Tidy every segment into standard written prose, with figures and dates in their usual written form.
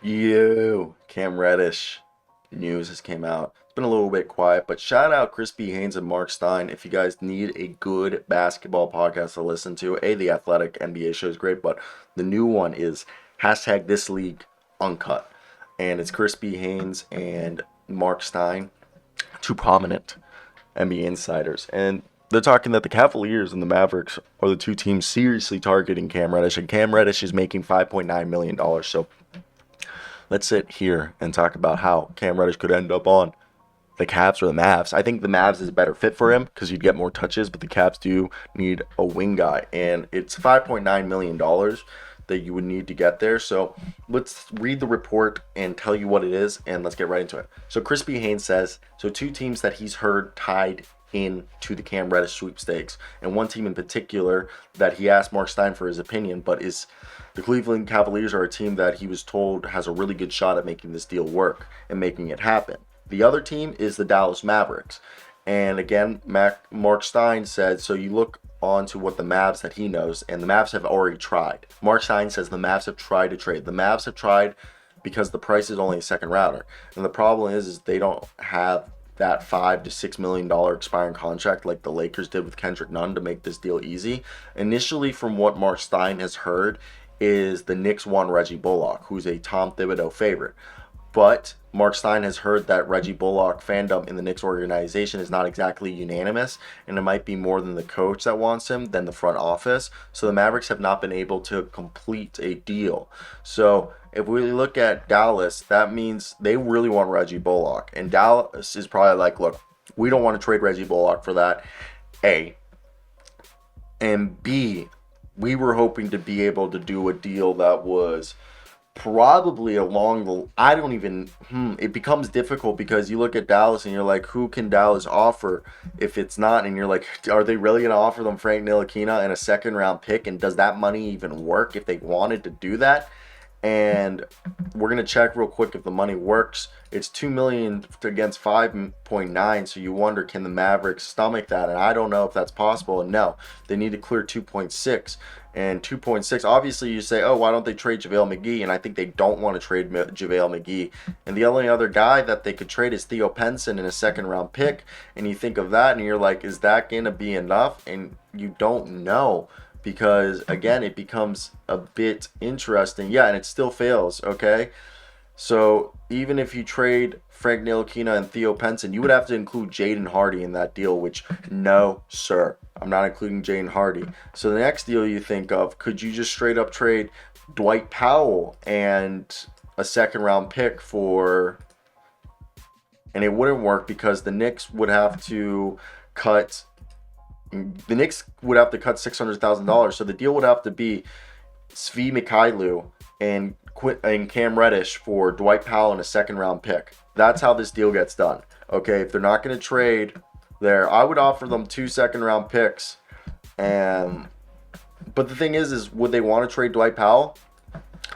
Cam Reddish news has came out. It's been a little bit quiet, but shout out Crispy Haynes and Marc Stein if you guys need a good basketball podcast to listen to. The Athletic NBA show is great, but the new one is hashtag This League Uncut, and it's Crispy Haynes and Marc Stein, two prominent NBA insiders, and they're talking that the Cavaliers and the Mavericks are the two teams seriously targeting Cam Reddish, and Cam Reddish is making $5.9 million. So let's sit here and talk about how Cam Reddish could end up on the Cavs or the Mavs. I think the Mavs is a better fit for him because you'd get more touches, but the Cavs do need a wing guy, and it's $5.9 million that you would need to get there. So let's read the report and tell you what it is, and let's get right into it. So Crispy Haynes says, so two teams that he's heard tied in to the Cam Reddish sweepstakes, and one team in particular that he asked Marc Stein for his opinion, but is the Cleveland Cavaliers are a team that he was told has a really good shot at making this deal work and making it happen. The other team is the Dallas Mavericks. And again, Marc Stein said, so you look on to what the Mavs that he knows, and the Mavs have already tried. Marc Stein says the Mavs have tried to trade. The Mavs have tried because the price is only a second rounder. And the problem is they don't have that $5 to $6 million expiring contract like the Lakers did with Kendrick Nunn to make this deal easy. Initially, from what Marc Stein has heard, is the Knicks want Reggie Bullock, who's a Tom Thibodeau favorite. But Marc Stein has heard that Reggie Bullock fandom in the Knicks organization is not exactly unanimous, and it might be more than the coach that wants him than the front office. So the Mavericks have not been able to complete a deal. So if we look at Dallas, that means they really want Reggie Bullock. And Dallas is probably like, look, we don't want to trade Reggie Bullock for that. A. And B, we were hoping to be able to do a deal that was probably along the I don't even it becomes difficult because you look at Dallas and you're like, who can Dallas offer if it's not, and you're like, are they really going to offer them Frank Ntilikina and a second round pick, and does that money even work if they wanted to do that? And we're going to check real quick if the money works. It's $2 million against 5.9, so you wonder, can the Mavericks stomach that? And I don't know if that's possible. And no, they need to clear 2.6. And 2.6, obviously you say, oh, why don't they trade JaVale McGee? And I think they don't want to trade JaVale McGee. And the only other guy that they could trade is Theo Pinson in a second round pick. And you think of that and you're like, is that going to be enough? And you don't know, because again, it becomes a bit interesting. Yeah, and it still fails, okay? So even if you trade Frank Ntilikina and Theo Pinson, you would have to include Jaden Hardy in that deal, which no, sir. I'm not including Jaden Hardy. So the next deal you think of, could you just straight up trade Dwight Powell and a second round pick for, and it wouldn't work because the Knicks would have to cut $600,000. So the deal would have to be Svi Mikhailuk and Cam Reddish for Dwight Powell and a second round pick. That's how this deal gets done. Okay, if they're not going to trade there, I would offer them 2 second round picks. And but the thing is would they want to trade Dwight Powell?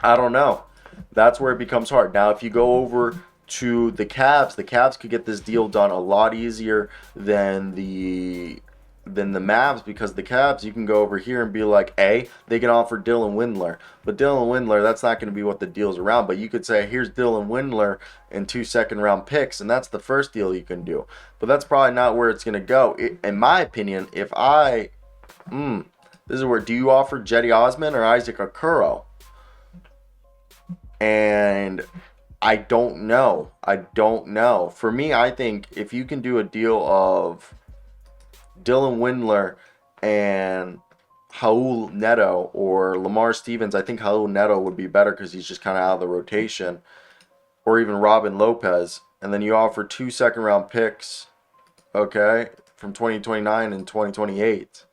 I don't know. That's where it becomes hard. Now, if you go over to the Cavs could get this deal done a lot easier than the Mavs, because the Cavs, you can go over here and be like, they can offer Dylan Windler. But Dylan Windler, that's not going to be what the deal's around. But you could say, here's Dylan Windler and 2 second round picks, and that's the first deal you can do. But that's probably not where it's going to go. In my opinion, this is where, do you offer Jetty Osman or Isaac Okoro? And I don't know. For me, I think if you can do a deal of Dylan Windler and Raul Neto or Lamar Stevens, I think Raul Neto would be better because he's just kind of out of the rotation, or even Robin Lopez, and then you offer 2 second round picks, okay, from 2029 and 2028.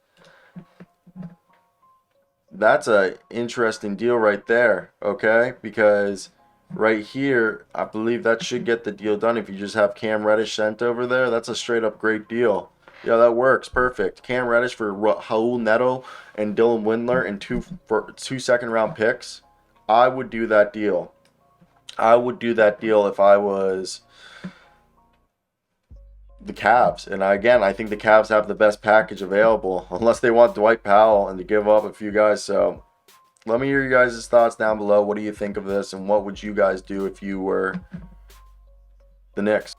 That's a interesting deal right there, okay, because right here, I believe that should get the deal done. If you just have Cam Reddish sent over there, that's a straight up great deal. Yeah, that works. Perfect. Cam Reddish for Raul Neto and Dylan Windler and 2 second round picks. I would do that deal. If I was the Cavs. And I think the Cavs have the best package available, unless they want Dwight Powell and to give up a few guys. So Let me hear you guys' thoughts down below. What do you think of this, and what would you guys do if you were the Knicks?